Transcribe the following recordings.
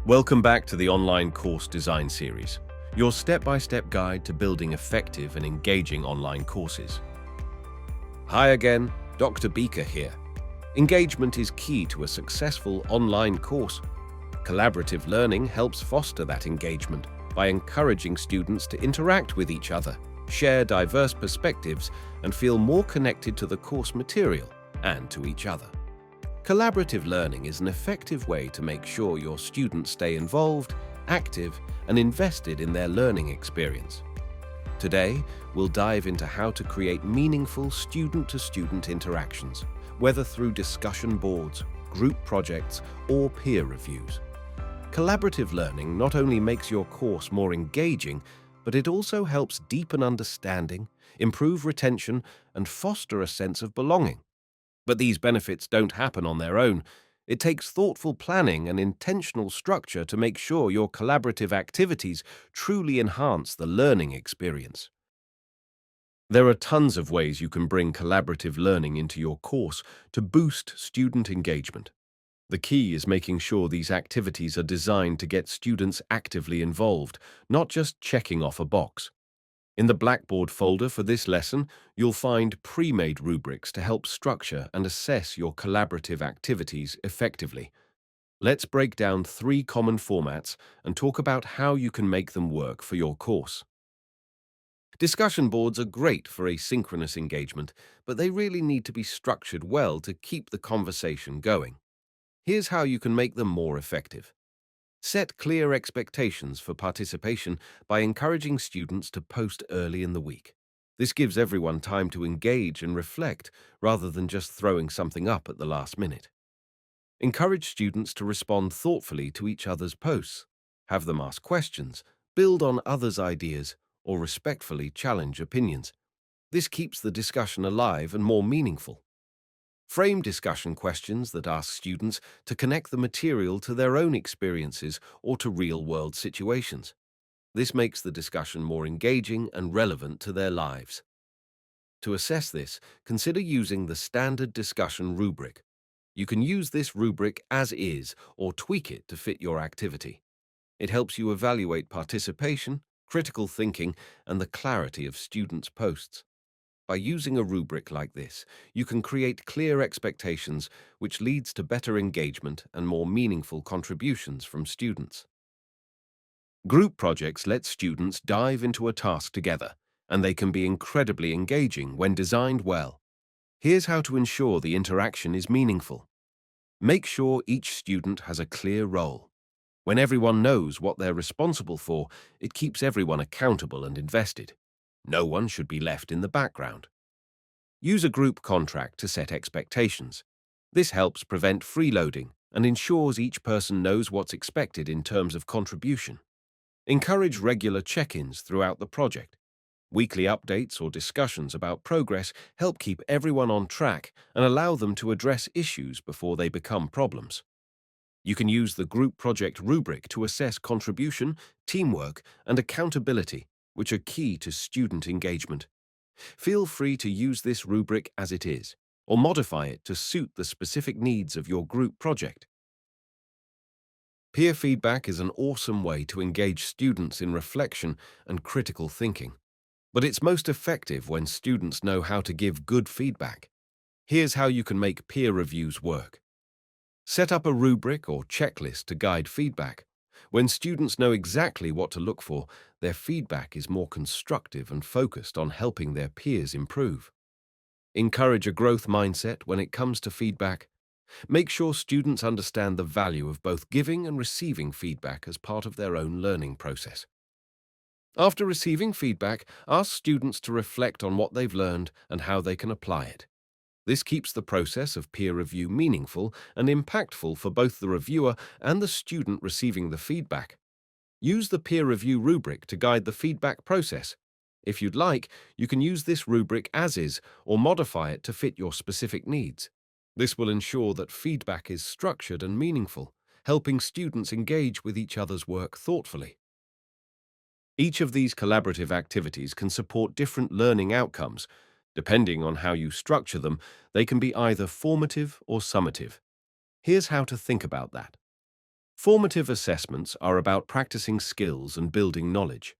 Welcome back to the online course design series, your step-by-step guide to building effective and engaging online courses. Hi again, Dr. Beaker here. Engagement is key to a successful online course. Collaborative learning helps foster that engagement by encouraging students to interact with each other, share diverse perspectives, and feel more connected to the course material and to each other. Collaborative learning is an effective way to make sure your students stay involved, active, and invested in their learning experience. Today, we'll dive into how to create meaningful student-to-student interactions, whether through discussion boards, group projects, or peer reviews. Collaborative learning not only makes your course more engaging, but it also helps deepen understanding, improve retention, and foster a sense of belonging. But these benefits don't happen on their own. It takes thoughtful planning and intentional structure to make sure your collaborative activities truly enhance the learning experience. There are tons of ways you can bring collaborative learning into your course to boost student engagement. The key is making sure these activities are designed to get students actively involved, not just checking off a box. In the Blackboard folder for this lesson, you'll find pre-made rubrics to help structure and assess your collaborative activities effectively. Let's break down 3 common formats and talk about how you can make them work for your course. Discussion boards are great for asynchronous engagement, but they really need to be structured well to keep the conversation going. Here's how you can make them more effective. Set clear expectations for participation by encouraging students to post early in the week. This gives everyone time to engage and reflect rather than just throwing something up at the last minute. Encourage students to respond thoughtfully to each other's posts. Have them ask questions, build on others' ideas, or respectfully challenge opinions. This keeps the discussion alive and more meaningful. Frame discussion questions that ask students to connect the material to their own experiences or to real-world situations. This makes the discussion more engaging and relevant to their lives. To assess this, consider using the standard discussion rubric. You can use this rubric as is or tweak it to fit your activity. It helps you evaluate participation, critical thinking, and the clarity of students' posts. By using a rubric like this, you can create clear expectations, which leads to better engagement and more meaningful contributions from students. Group projects let students dive into a task together, and they can be incredibly engaging when designed well. Here's how to ensure the interaction is meaningful. Make sure each student has a clear role. When everyone knows what they're responsible for, it keeps everyone accountable and invested. No one should be left in the background. Use a group contract to set expectations. This helps prevent freeloading and ensures each person knows what's expected in terms of contribution. Encourage regular check-ins throughout the project. Weekly updates or discussions about progress help keep everyone on track and allow them to address issues before they become problems. You can use the group project rubric to assess contribution, teamwork, and accountability, which are key to student engagement. Feel free to use this rubric as it is, or modify it to suit the specific needs of your group project. Peer feedback is an awesome way to engage students in reflection and critical thinking, but it's most effective when students know how to give good feedback. Here's how you can make peer reviews work. Set up a rubric or checklist to guide feedback. When students know exactly what to look for, their feedback is more constructive and focused on helping their peers improve. Encourage a growth mindset when it comes to feedback. Make sure students understand the value of both giving and receiving feedback as part of their own learning process. After receiving feedback, ask students to reflect on what they've learned and how they can apply it. This keeps the process of peer review meaningful and impactful for both the reviewer and the student receiving the feedback. Use the peer review rubric to guide the feedback process. If you'd like, you can use this rubric as is or modify it to fit your specific needs. This will ensure that feedback is structured and meaningful, helping students engage with each other's work thoughtfully. Each of these collaborative activities can support different learning outcomes. Depending on how you structure them, they can be either formative or summative. Here's how to think about that. Formative assessments are about practicing skills and building knowledge.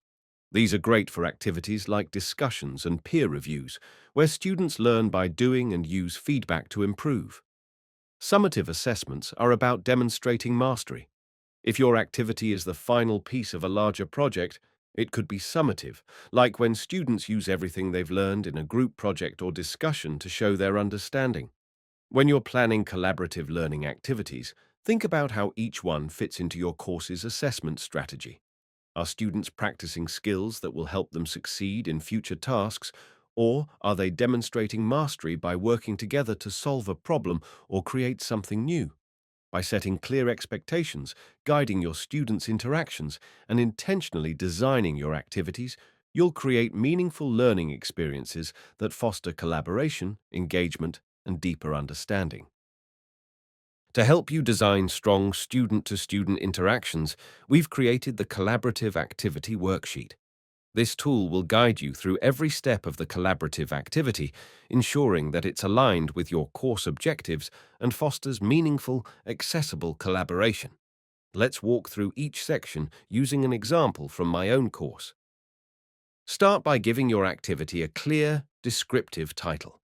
These are great for activities like discussions and peer reviews, where students learn by doing and use feedback to improve. Summative assessments are about demonstrating mastery. If your activity is the final piece of a larger project, it could be summative, like when students use everything they've learned in a group project or discussion to show their understanding. When you're planning collaborative learning activities, think about how each one fits into your course's assessment strategy. Are students practicing skills that will help them succeed in future tasks, or are they demonstrating mastery by working together to solve a problem or create something new? By setting clear expectations, guiding your students' interactions, and intentionally designing your activities, you'll create meaningful learning experiences that foster collaboration, engagement, and deeper understanding. To help you design strong student-to-student interactions, we've created the Collaborative Activity Worksheet. This tool will guide you through every step of the collaborative activity, ensuring that it's aligned with your course objectives and fosters meaningful, accessible collaboration. Let's walk through each section using an example from my own course. Start by giving your activity a clear, descriptive title.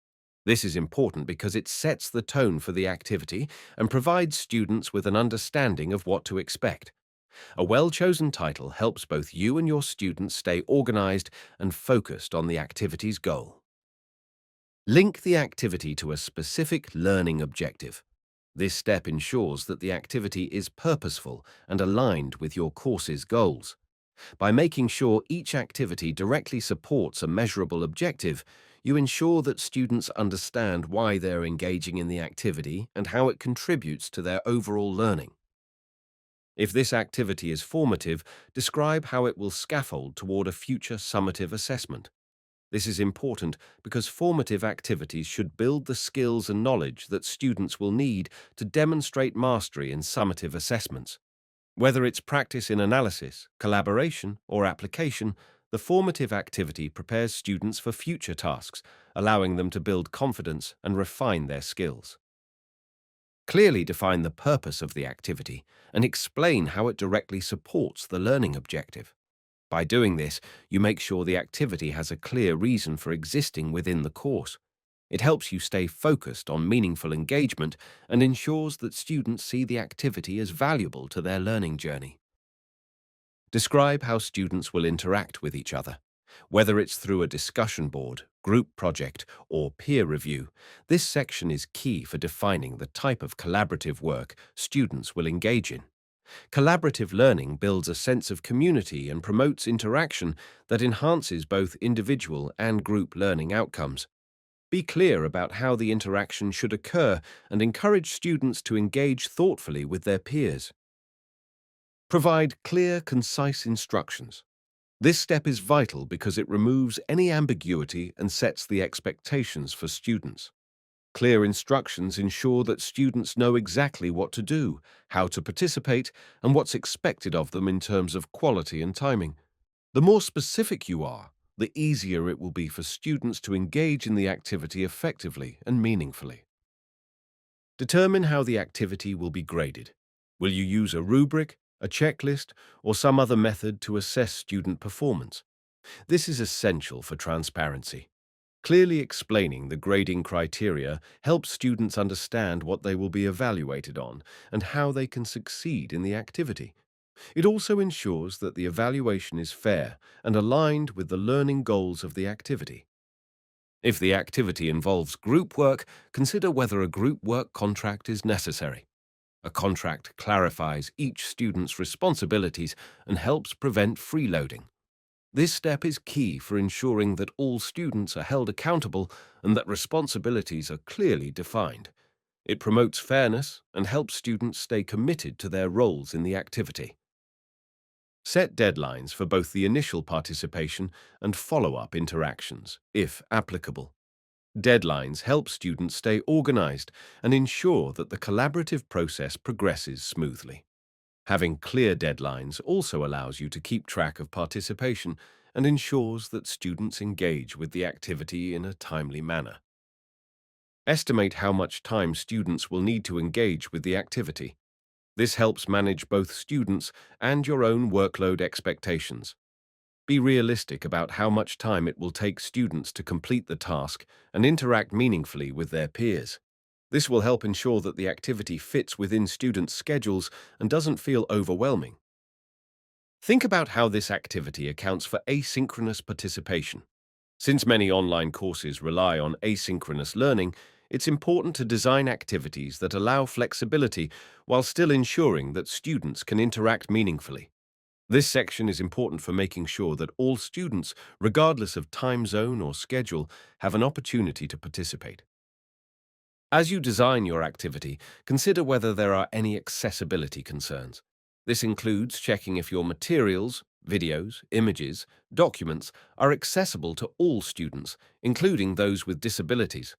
This is important because it sets the tone for the activity and provides students with an understanding of what to expect. A well-chosen title helps both you and your students stay organized and focused on the activity's goal. Link the activity to a specific learning objective. This step ensures that the activity is purposeful and aligned with your course's goals. By making sure each activity directly supports a measurable objective, you ensure that students understand why they're engaging in the activity and how it contributes to their overall learning. If this activity is formative, describe how it will scaffold toward a future summative assessment. This is important because formative activities should build the skills and knowledge that students will need to demonstrate mastery in summative assessments. Whether it's practice in analysis, collaboration, or application, the formative activity prepares students for future tasks, allowing them to build confidence and refine their skills. Clearly define the purpose of the activity and explain how it directly supports the learning objective. By doing this, you make sure the activity has a clear reason for existing within the course. It helps you stay focused on meaningful engagement and ensures that students see the activity as valuable to their learning journey. Describe how students will interact with each other. Whether it's through a discussion board, group project, or peer review, this section is key for defining the type of collaborative work students will engage in. Collaborative learning builds a sense of community and promotes interaction that enhances both individual and group learning outcomes. Be clear about how the interaction should occur and encourage students to engage thoughtfully with their peers. Provide clear, concise instructions. This step is vital because it removes any ambiguity and sets the expectations for students. Clear instructions ensure that students know exactly what to do, how to participate, and what's expected of them in terms of quality and timing. The more specific you are, the easier it will be for students to engage in the activity effectively and meaningfully. Determine how the activity will be graded. Will you use a rubric, a checklist, or some other method to assess student performance? This is essential for transparency. Clearly explaining the grading criteria helps students understand what they will be evaluated on and how they can succeed in the activity. It also ensures that the evaluation is fair and aligned with the learning goals of the activity. If the activity involves group work, consider whether a group work contract is necessary. A contract clarifies each student's responsibilities and helps prevent freeloading. This step is key for ensuring that all students are held accountable and that responsibilities are clearly defined. It promotes fairness and helps students stay committed to their roles in the activity. Set deadlines for both the initial participation and follow-up interactions, if applicable. Deadlines help students stay organized and ensure that the collaborative process progresses smoothly. Having clear deadlines also allows you to keep track of participation and ensures that students engage with the activity in a timely manner. Estimate how much time students will need to engage with the activity. This helps manage both students and your own workload expectations. Be realistic about how much time it will take students to complete the task and interact meaningfully with their peers. This will help ensure that the activity fits within students' schedules and doesn't feel overwhelming. Think about how this activity accounts for asynchronous participation. Since many online courses rely on asynchronous learning, it's important to design activities that allow flexibility while still ensuring that students can interact meaningfully. This section is important for making sure that all students, regardless of time zone or schedule, have an opportunity to participate. As you design your activity, consider whether there are any accessibility concerns. This includes checking if your materials, videos, images, documents are accessible to all students, including those with disabilities.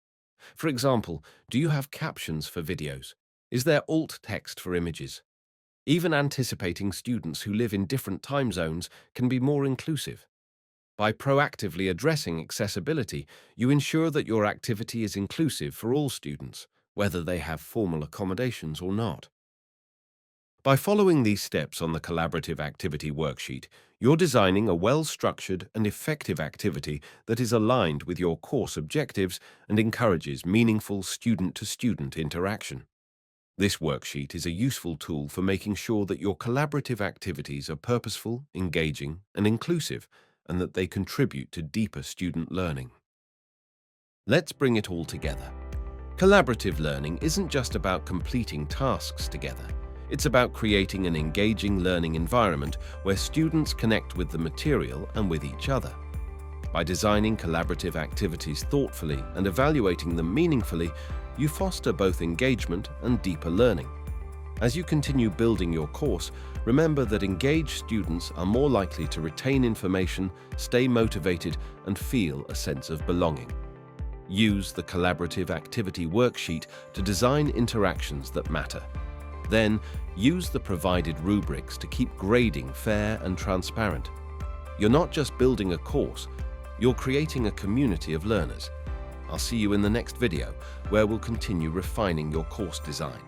For example, do you have captions for videos? Is there alt text for images? Even anticipating students who live in different time zones can be more inclusive. By proactively addressing accessibility, you ensure that your activity is inclusive for all students, whether they have formal accommodations or not. By following these steps on the collaborative activity worksheet, you're designing a well-structured and effective activity that is aligned with your course objectives and encourages meaningful student-to-student interaction. This worksheet is a useful tool for making sure that your collaborative activities are purposeful, engaging, and inclusive, and that they contribute to deeper student learning. Let's bring it all together. Collaborative learning isn't just about completing tasks together. It's about creating an engaging learning environment where students connect with the material and with each other. By designing collaborative activities thoughtfully and evaluating them meaningfully, you foster both engagement and deeper learning. As you continue building your course, remember that engaged students are more likely to retain information, stay motivated, and feel a sense of belonging. Use the collaborative activity worksheet to design interactions that matter. Then, use the provided rubrics to keep grading fair and transparent. You're not just building a course, you're creating a community of learners. I'll see you in the next video, where we'll continue refining your course design.